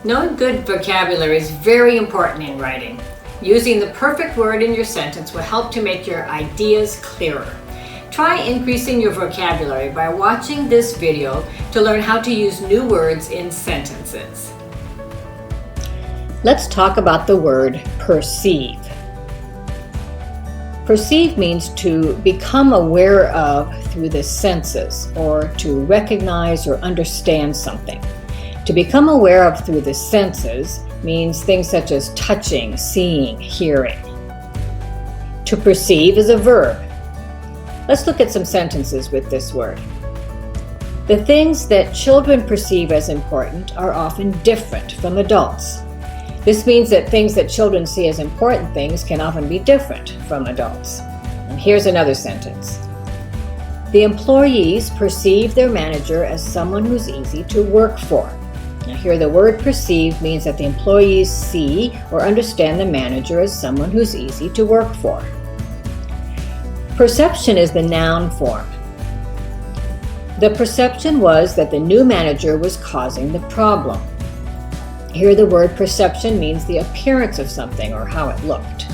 Knowing good vocabulary is very important in writing. Using the perfect word in your sentence will help to make your ideas clearer. Try increasing your vocabulary by watching this video to learn how to use new words in sentences. Let's talk about the word perceive. Perceive means to become aware of through the senses, or to recognize or understand something. To become aware of through the senses means things such as touching, seeing, hearing. To perceive is a verb. Let's look at some sentences with this word. The things that children perceive as important are often different from adults. This means that things that children see as important things can often be different from adults. And here's another sentence. The employees perceive their manager as someone who's easy to work for. Now here the word perceive means that the employees see or understand the manager as someone who's easy to work for. Perception is the noun form. The perception was that the new manager was causing the problem. Here the word perception means the appearance of something or how it looked.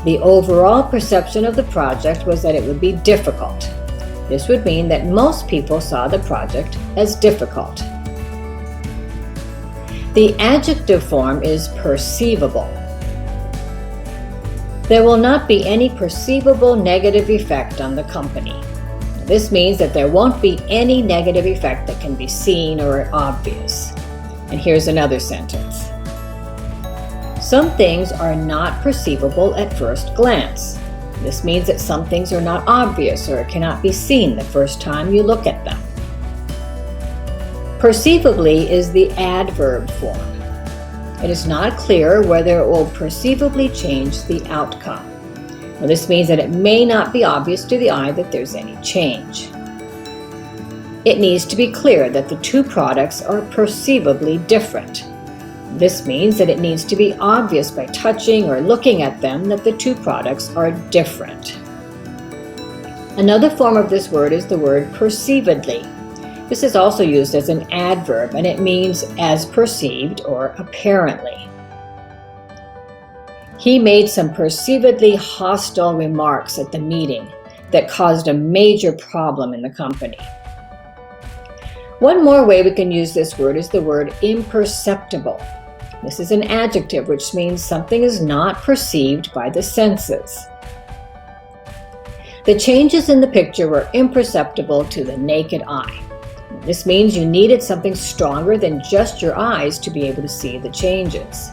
The overall perception of the project was that it would be difficult. This would mean that most people saw the project as difficult. The adjective form is perceivable. There will not be any perceivable negative effect on the company. This means that there won't be any negative effect that can be seen or obvious. And here's another sentence. Some things are not perceivable at first glance. This means that some things are not obvious or cannot be seen the first time you look at them. Perceivably is the adverb form. It is not clear whether it will perceivably change the outcome. Now, this means that it may not be obvious to the eye that there's any change. It needs to be clear that the two products are perceivably different. This means that it needs to be obvious by touching or looking at them that the two products are different. Another form of this word is the word perceivedly. This is also used as an adverb, and it means as perceived or apparently. He made some perceivedly hostile remarks at the meeting that caused a major problem in the company. One more way we can use this word is the word imperceptible. This is an adjective which means something is not perceived by the senses. The changes in the picture were imperceptible to the naked eye. This means you needed something stronger than just your eyes to be able to see the changes.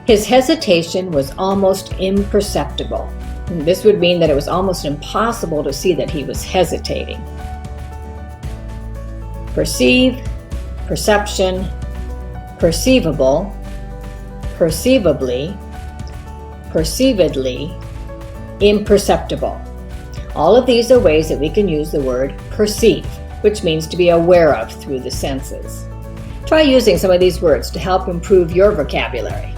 His hesitation was almost imperceptible. This would mean that it was almost impossible to see that he was hesitating. Perceive, perception, perceivable, perceivably, perceivedly, imperceptible. All of these are ways that we can use the word perceive, which means to be aware of through the senses. Try using some of these words to help improve your vocabulary.